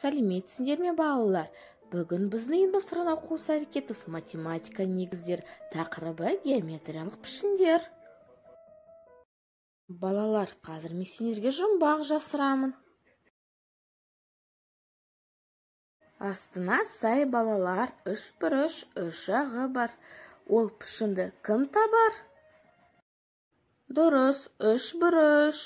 Сәлеметсіңдер ме балалар? Бүгін біздің ұйымдастырған оқу әрекетіміз математика негіздер тақырыбы геометриялық пішіндер. Балалар, қазір мен сендерге жұмбақ жасырамын. Астына сай балалар, үш бұрыш, үш жағы бар. Ол пішінді кім табар? Дұрыс, үш бұрыш.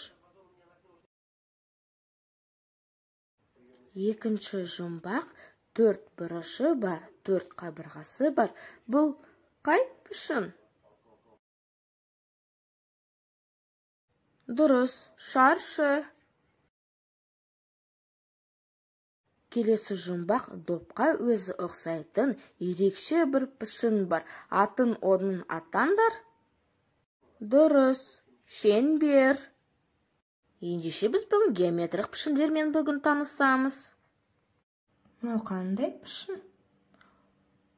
Екінші жұмбақ, төрт бұрышы бар, төрт қабырғасы бар. Бұл қай пішін? Дұрыс, шаршы. Келесі жұмбақ, допқа өзі ұқсайтын ерекше бір пішін бар. Атын оның атаңдар? Дұрыс, шеңбер. Ендеше біз бүгін геометриялық пішіндермен бүгін танысамыз. Мынау қандай пішін?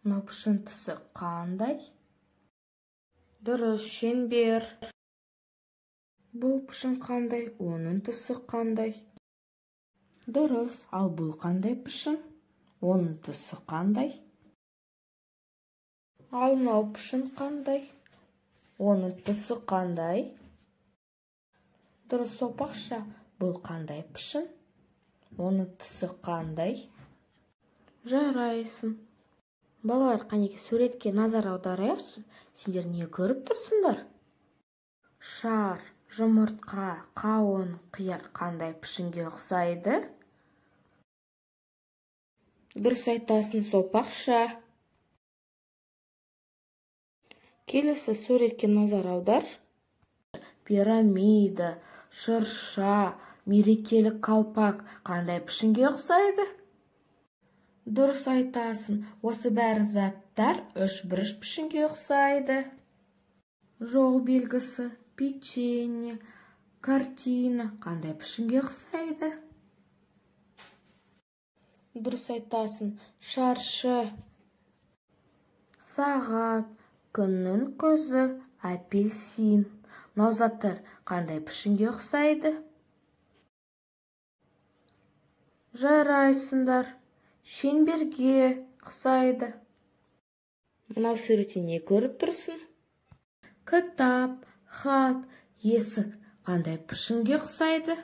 Мынау пішін тұсы қандай? Дұрыс, шеңбер. Бұл пішін қандай? Оның тұсы қандай? Дұрыс, ал бұл қандай пішін? Оның тұсы қандай? Ал мынау пішін қандай? Оның тұсы қандай? Дұрыс, сопақша. Бұл қандай пішін? Оның тұсы қандай? Жарайсың. Балалар, қанеке суретке назар аударайықшы. Сендер не көріп тұрсыңдар? Шар, жұмыртқа, қауын, қияр қандай пішінге ұқсайды? Дұрыс айтасың, сопақша. Келесі суретке назар аудар. Пирамида, шырша, мерекелік қалпақ қандай пішінге ұқсайды? Дұрыс айтасың, осы бәрі заттар үш бұрыш пішінге ұқсайды. Жол белгісі, печенье, картина қандай пішінге ұқсайды? Дұрыс айтасың, шаршы. Сағат, күннің көзі, апельсин. Мынау заттар қандай пішінге ұқсайды? Жарайсыңдар, шеңберге ұқсайды. Мынау суретте не көріп тұрсың? Кітап, хат, есік қандай пішінге ұқсайды?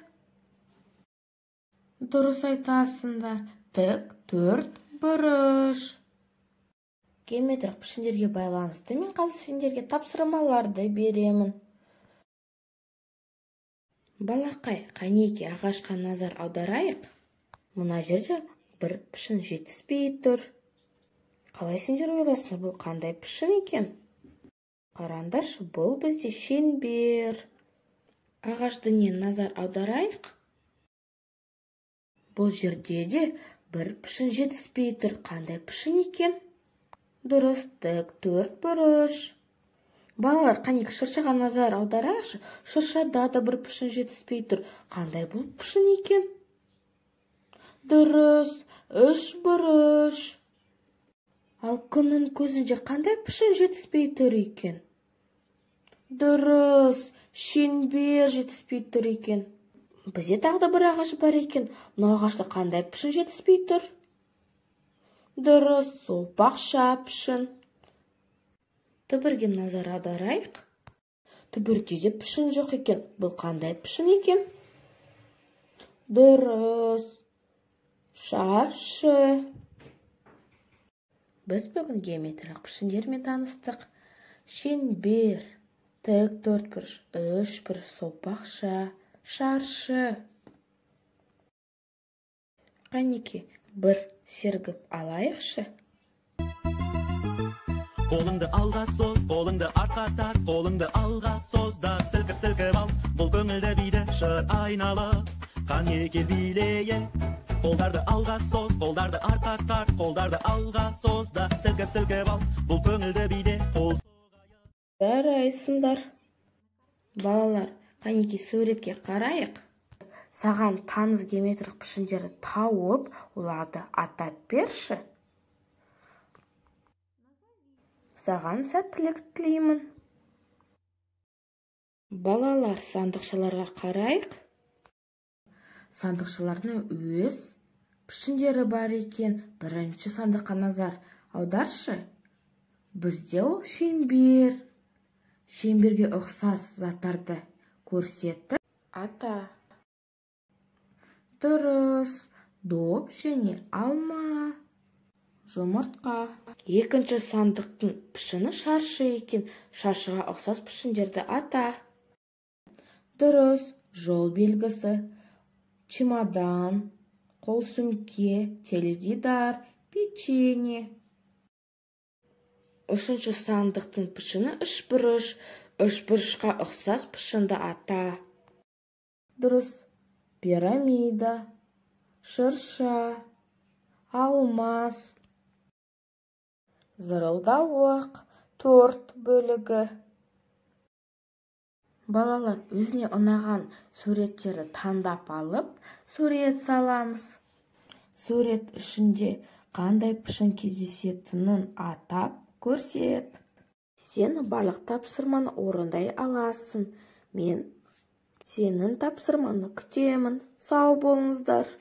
Дұрыс айтасыңдар, тік, төрт бұрыш. Геометриялық пішіндерге байланысты мен қазір сендерге тапсырмаларды беремін. Балақай, қанеке ағашқа назар аударайық. Мына жерде бір пішін жетіспей тұр. Қалай сендер ойлайсыңдар, бұл қандай пішін екен? Қараңдаршы, бұл бізде шеңбер. Ағашты не назар аударайық. Бұл жерде де бір пішін жетіспей тұр. Қандай пішін екен? Дұрыс, тік, төрт бұрыш. Балалар, қанеке шыршаға назар аударайықшы. Шыршада да бір пішін жетіспей тұр. Қандай бұл пішін екен? Дұрыс, үш бұрыш. Ал күннің көзінде қандай пішін жетіспей тұр екен? Дұрыс, шеңбер жетіспей тұр екен. Бізде тағы да бір ағаш бар екен. Мына ағашта қандай пішін жетіспей тұр? Дұрыс, сопақша пішін. Түбірге назар аударайық. Түбірде де пішін жоқ екен. Бұл қандай пішін екен? Дұрыс, шаршы. Біз бүгін геометриялық пішіндермен таныстық. Шеңбер, тік, төрт бұрыш, үш бұрыш, сопақша, шаршы. Қанеке, бір сергіп алайықшы. Қолыңды алға соз, қолыңды артқа тарт, қолыңды алға соз да сілкіп ал. Бұл көңілді биді шыр айналып, қанеке билейік. Қолдарды алға соз, қолдарды артқа тарт, қолдарды алға соз да сілкіп ал. Бұл көңілді биде қол соғайық. Жарайсыңдар. Балалар, қанеке суретке қарайық. Саған таныс геометриялық пішіндерді тауып, оларды атап берші. Саған сәттілік тілеймін. Балалар, сандықшаларға қарайық. Сандықшаларына өз пішіндері бар екен. Бірінші сандыққа назар аударшы. Бізде ол шеңбер. Шеңберге ұқсас заттарды көрсетті. Ата. Дұрыс. Доп және алма. Жұмыртқа. Екінші сандықтың пішіні шаршы екен. Шаршыға ұқсас пішіндерді ата. Дұрыс. Жол белгісі. Чемодан, қол сөмке, теледидар, печенье. Үшінші сандықтың пішіні үшбұрыш. Үшбұрышқа ұқсас пішінді ата. Дұрыс. Пирамида, шырша, алмаз. Зырылдауық, торт бөлігі. Балалар өзіне ұнаған суреттерді таңдап алып, сурет саламыз. Сурет ішінде қандай пішін кездесетінін атап көрсет. Сен барлық тапсырманы орындай аласың. Мен сенің тапсырманы күтемін. Сау болыңыздар.